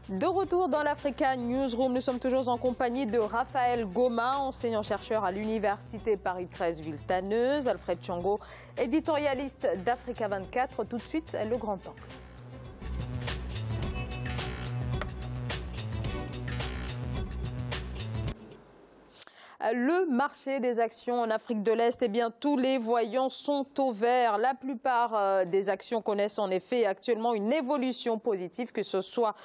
De retour dans l'Africa Newsroom, nous sommes toujours en compagnie de Raphaël Goma, enseignant-chercheur à l'Université Paris 13 Villetaneuse, Alfred Thiong'o, éditorialiste d'Africa 24. Tout de suite, le Grand Angle. Le marché des actions en Afrique de l'Est, eh bien, tous les voyants sont au vert. La plupart des actions connaissent en effet actuellement une évolution positive, que ce soit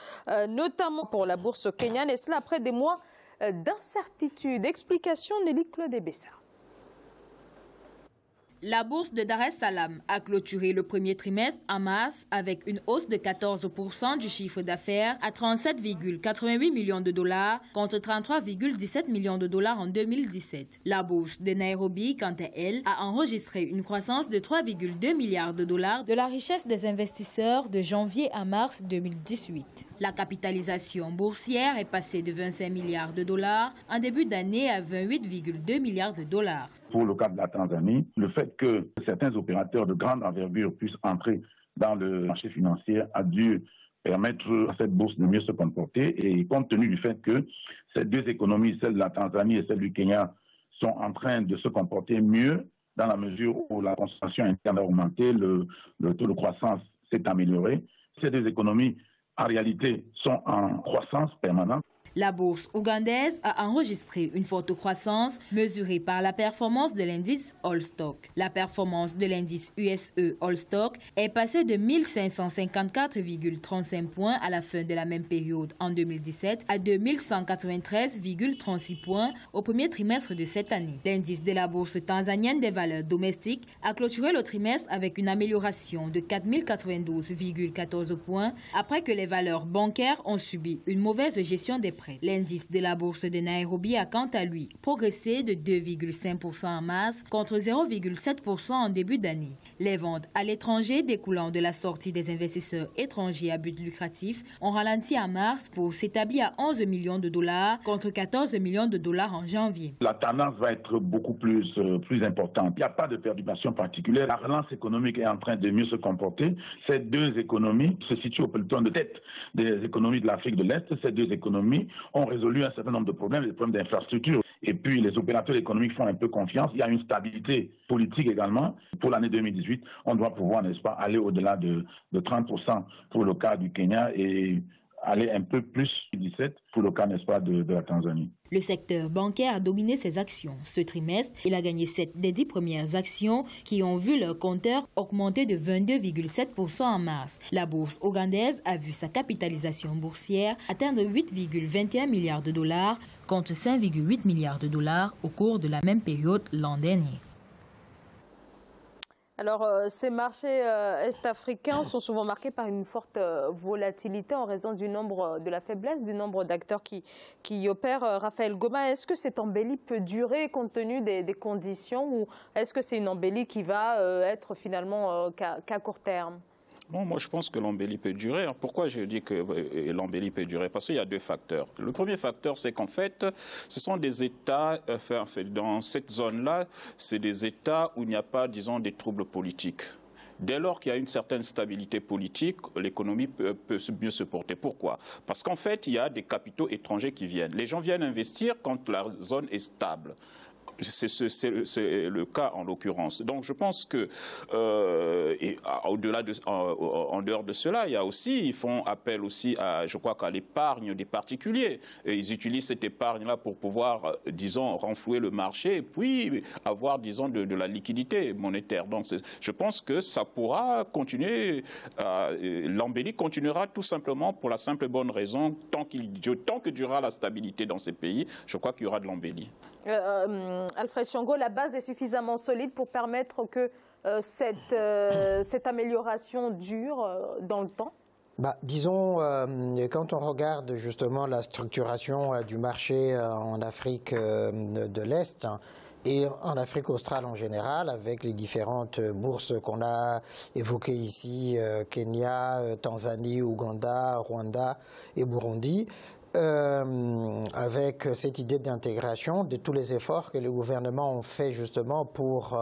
notamment pour la bourse kenyane, et cela après des mois d'incertitude. Explication Nelly Claude-Bessa. La bourse de Dar es Salaam a clôturé le premier trimestre en mars avec une hausse de 14% du chiffre d'affaires à 37,88 millions de dollars contre 33,17 millions de dollars en 2017. La bourse de Nairobi, quant à elle, a enregistré une croissance de 3,2 milliards de dollars de la richesse des investisseurs de janvier à mars 2018. La capitalisation boursière est passée de 25 milliards de dollars en début d'année à 28,2 milliards de dollars. Pour le cas de la Tanzanie, le fait que certains opérateurs de grande envergure puissent entrer dans le marché financier a dû permettre à cette bourse de mieux se comporter. Et compte tenu du fait que ces deux économies, celle de la Tanzanie et celle du Kenya, sont en train de se comporter mieux dans la mesure où la consommation interne a augmenté, le taux de croissance s'est amélioré. Ces deux économies, en réalité, sont en croissance permanente. La bourse ougandaise a enregistré une forte croissance mesurée par la performance de l'indice All Stock. La performance de l'indice USE All Stock est passée de 1154,35 points à la fin de la même période en 2017 à 2193,36 points au premier trimestre de cette année. L'indice de la bourse tanzanienne des valeurs domestiques a clôturé le trimestre avec une amélioration de 4092,14 points après que les valeurs bancaires ont subi une mauvaise gestion des prêts. L'indice de la bourse de Nairobi a quant à lui progressé de 2,5% en mars contre 0,7% en début d'année. Les ventes à l'étranger découlant de la sortie des investisseurs étrangers à but lucratif ont ralenti en mars pour s'établir à 11 millions de dollars contre 14 millions de dollars en janvier. La tendance va être beaucoup plus importante. Il n'y a pas de perturbation particulière. La relance économique est en train de mieux se comporter. Ces deux économies se situent au peloton de tête des économies de l'Afrique de l'Est. Ces deux économies ont résolu un certain nombre de problèmes, des problèmes d'infrastructure. Et puis les opérateurs économiques font un peu confiance. Il y a une stabilité politique également. Pour l'année 2018, on doit pouvoir, n'est-ce pas, aller au-delà de 30% pour le cas du Kenya et aller un peu plus 17 pour le cas, n'est-ce pas, de la Tanzanie. Le secteur bancaire a dominé ses actions. Ce trimestre, il a gagné 7 des 10 premières actions qui ont vu leur compteur augmenter de 22,7% en mars. La bourse ougandaise a vu sa capitalisation boursière atteindre 8,21 milliards de dollars contre 5,8 milliards de dollars au cours de la même période l'an dernier. Alors, ces marchés est-africains sont souvent marqués par une forte volatilité en raison de la faiblesse du nombre d'acteurs qui y opèrent. Raphaël Goma, est-ce que cette embellie peut durer compte tenu des conditions ou est-ce que c'est une embellie qui va être finalement qu'à court terme ? Bon, moi, je pense que l'embellie peut durer. Pourquoi je dis que l'embellie peut durer? Parce qu'il y a deux facteurs. Le premier facteur, c'est qu'en fait, ce sont des États, dans cette zone-là, c'est des États où il n'y a pas, disons, des troubles politiques. Dès lors qu'il y a une certaine stabilité politique, l'économie peut mieux se porter. Pourquoi? Parce qu'en fait, il y a des capitaux étrangers qui viennent. Les gens viennent investir quand la zone est stable. C'est le cas en l'occurrence. Donc je pense que en dehors de cela, il y a aussi, ils font appel aussi à, je crois, qu'à l'épargne des particuliers. Et ils utilisent cette épargne-là pour pouvoir, disons, renflouer le marché et puis avoir, disons, de la liquidité monétaire. Donc je pense que ça pourra continuer, l'embellie continuera tout simplement pour la simple et bonne raison, tant que durera la stabilité dans ces pays, je crois qu'il y aura de l'embellie. Alfred Thiong'o, la base est suffisamment solide pour permettre que cette amélioration dure dans le temps? Disons, quand on regarde justement la structuration du marché en Afrique de l'Est, et en Afrique australe en général, avec les différentes bourses qu'on a évoquées ici, Kenya, Tanzanie, Ouganda, Rwanda et Burundi, avec cette idée d'intégration, de tous les efforts que les gouvernements ont fait justement pour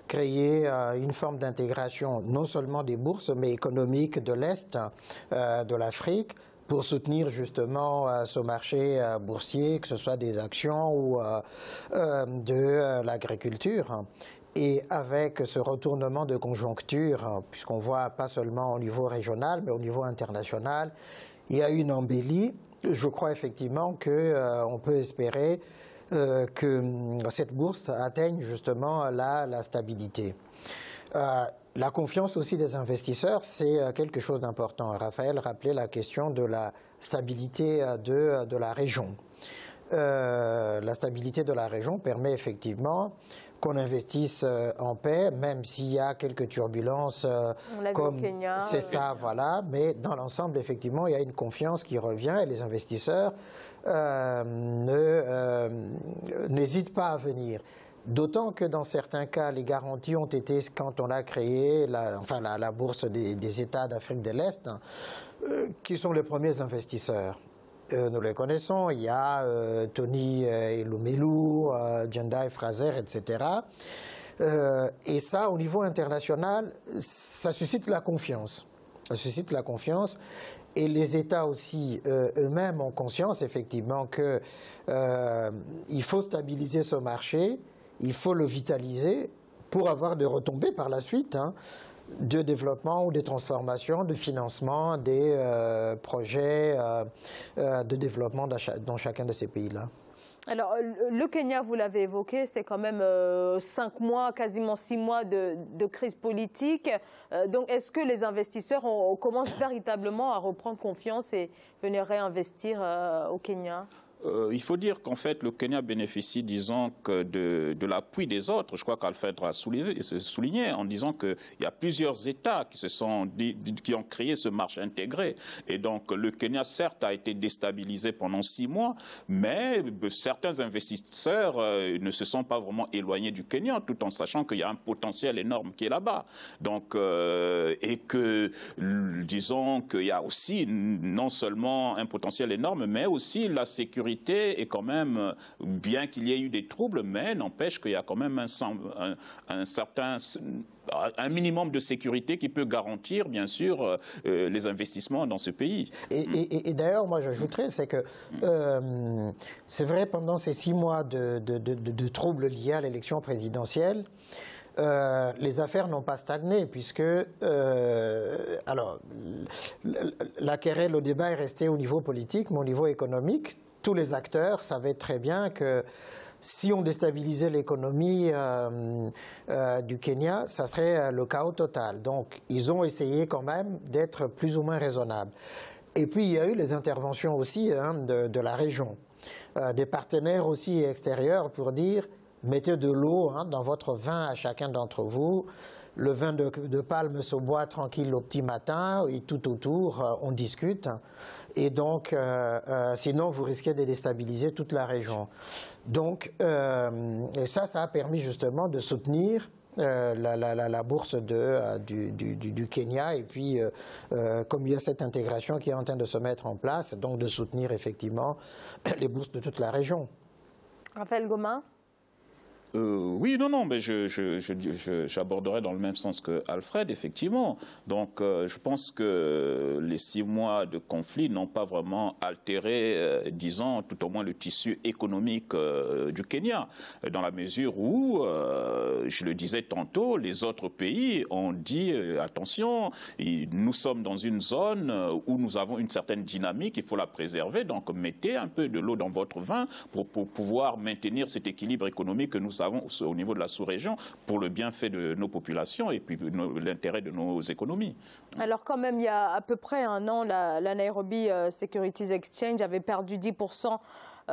créer une forme d'intégration, non seulement des bourses, mais économique de l'Est de l'Afrique, pour soutenir justement ce marché boursier, que ce soit des actions ou de l'agriculture. Et avec ce retournement de conjoncture, puisqu'on voit pas seulement au niveau régional, mais au niveau international, il y a une embellie. Je crois effectivement qu'on peut espérer que cette bourse atteigne justement la stabilité. La confiance aussi des investisseurs, c'est quelque chose d'important. Raphaël rappelait la question de la stabilité de la région. La stabilité de la région permet effectivement qu'on investisse en paix, même s'il y a quelques turbulences comme c'est ça, voilà. Mais dans l'ensemble, effectivement, il y a une confiance qui revient et les investisseurs n'hésitent pas à venir. D'autant que dans certains cas, les garanties ont été, quand on a créé la bourse des États d'Afrique de l'Est, qui sont les premiers investisseurs. Nous les connaissons, il y a Tony Elumelu, Jendai Fraser, etc. Et ça, au niveau international, ça suscite la confiance. Ça suscite la confiance. Et les États aussi, eux-mêmes, ont conscience, effectivement, qu'il faut stabiliser ce marché, il faut le vitaliser pour avoir des retombées par la suite, de développement ou des transformations, de financement des projets de développement dans chacun de ces pays-là. Alors, le Kenya, vous l'avez évoqué, c'était quand même 5 mois, quasiment 6 mois de crise politique. Donc, est-ce que les investisseurs commencent véritablement à reprendre confiance et venir réinvestir au Kenya ? Il faut dire qu'en fait, le Kenya bénéficie, disons, que de l'appui des autres. Je crois qu'Alfred a souligné en disant qu'il y a plusieurs États qui ont créé ce marché intégré. Et donc, le Kenya, certes, a été déstabilisé pendant 6 mois, mais certains investisseurs ne se sont pas vraiment éloignés du Kenya, tout en sachant qu'il y a un potentiel énorme qui est là-bas. Donc, et que, disons, qu'il y a aussi non seulement un potentiel énorme, mais aussi la sécurité est quand même, bien qu'il y ait eu des troubles, mais n'empêche qu'il y a quand même un minimum de sécurité qui peut garantir, bien sûr, les investissements dans ce pays. Et d'ailleurs, moi, j'ajouterais, c'est que c'est vrai, pendant ces 6 mois de troubles liés à l'élection présidentielle, les affaires n'ont pas stagné, puisque alors, la querelle, le débat est resté au niveau politique, mais au niveau économique, tous les acteurs savaient très bien que si on déstabilisait l'économie du Kenya, ça serait le chaos total. Donc, ils ont essayé quand même d'être plus ou moins raisonnables. Et puis, il y a eu les interventions aussi de la région, des partenaires aussi extérieurs pour dire « mettez de l'eau dans votre vin à chacun d'entre vous ». Le vin de palme se boit tranquille au petit matin et tout autour, on discute. Et donc, sinon, vous risquez de déstabiliser toute la région. Donc, et ça a permis justement de soutenir la bourse du Kenya. Et puis, comme il y a cette intégration qui est en train de se mettre en place, donc de soutenir effectivement les bourses de toute la région. Raphaël Goma ? Oui, non, mais j'aborderai dans le même sens que Alfred, effectivement. Donc, je pense que les 6 mois de conflit n'ont pas vraiment altéré, disons, tout au moins le tissu économique du Kenya, dans la mesure où, je le disais tantôt, les autres pays ont dit attention, nous sommes dans une zone où nous avons une certaine dynamique, il faut la préserver, donc mettez un peu de l'eau dans votre vin pour pouvoir maintenir cet équilibre économique que nous avons au niveau de la sous-région pour le bienfait de nos populations et puis l'intérêt de nos économies. Alors quand même, il y a à peu près un an, la Nairobi Securities Exchange avait perdu 10%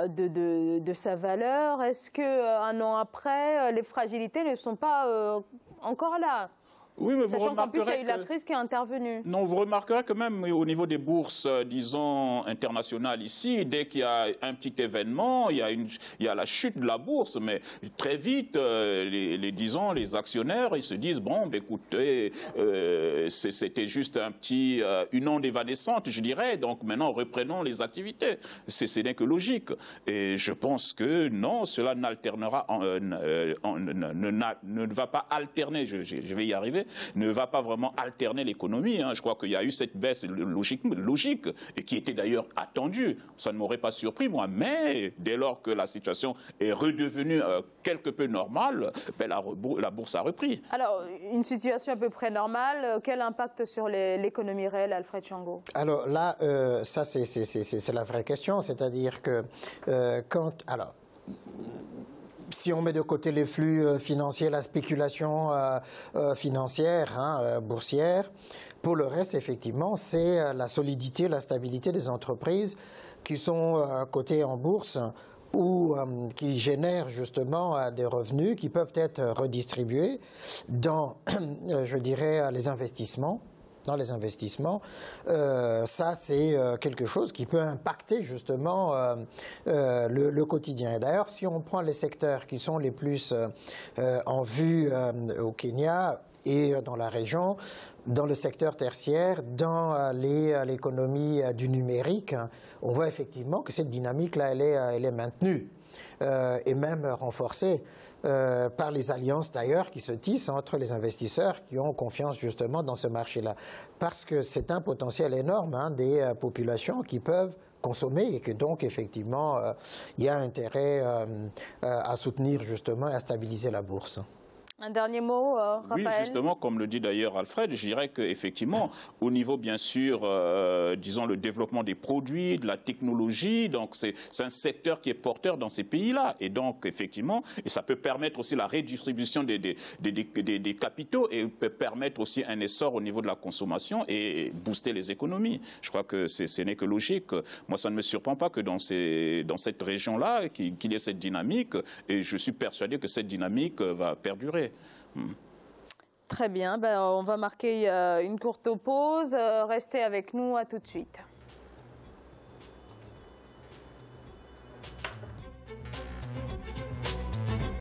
de sa valeur. Est-ce qu'un an après, les fragilités ne sont pas encore là ? Oui, mais Sachant qu'en plus, il y a eu la crise qui est intervenue. Non, vous remarquerez que même au niveau des bourses, disons, internationales ici, dès qu'il y a un petit événement, il y a la chute de la bourse, mais très vite, disons, les actionnaires, ils se disent, bon, ben, écoutez, c'était juste une onde évanescente, je dirais, donc maintenant, reprenons les activités. Ce n'est que logique. Et je pense que non, cela n'alternera, ne va pas alterner, je vais y arriver, ne va pas vraiment alterner l'économie. Je crois qu'il y a eu cette baisse logique et qui était d'ailleurs attendue. Ça ne m'aurait pas surpris, moi. Mais dès lors que la situation est redevenue quelque peu normale, ben, la bourse a repris. Alors, une situation à peu près normale, quel impact sur l'économie réelle, Alfred Chango? Alors là, ça c'est la vraie question. C'est-à-dire que si on met de côté les flux financiers, la spéculation financière, boursière, pour le reste, effectivement, c'est la solidité, la stabilité des entreprises qui sont cotées en bourse ou qui génèrent justement des revenus qui peuvent être redistribués dans, je dirais, les investissements. Dans les investissements, ça c'est quelque chose qui peut impacter justement le quotidien. Et d'ailleurs, si on prend les secteurs qui sont les plus en vue au Kenya et dans la région, dans le secteur tertiaire, dans l'économie du numérique, on voit effectivement que cette dynamique-là, elle est maintenue et même renforcée. Par les alliances d'ailleurs qui se tissent entre les investisseurs qui ont confiance justement dans ce marché-là. Parce que c'est un potentiel énorme des populations qui peuvent consommer et que donc effectivement il y a intérêt à soutenir justement et à stabiliser la bourse. Un dernier mot, Raphaël? Oui, justement, comme le dit d'ailleurs Alfred, je dirais qu'effectivement, au niveau, bien sûr, disons, le développement des produits, de la technologie, donc c'est un secteur qui est porteur dans ces pays-là. Et donc, effectivement, et ça peut permettre aussi la redistribution des capitaux et peut permettre aussi un essor au niveau de la consommation et booster les économies. Je crois que ce n'est que logique. Moi, ça ne me surprend pas que dans cette région-là, qu'il y ait cette dynamique. Et je suis persuadé que cette dynamique va perdurer. Très bien, on va marquer une courte pause. Restez avec nous, à tout de suite.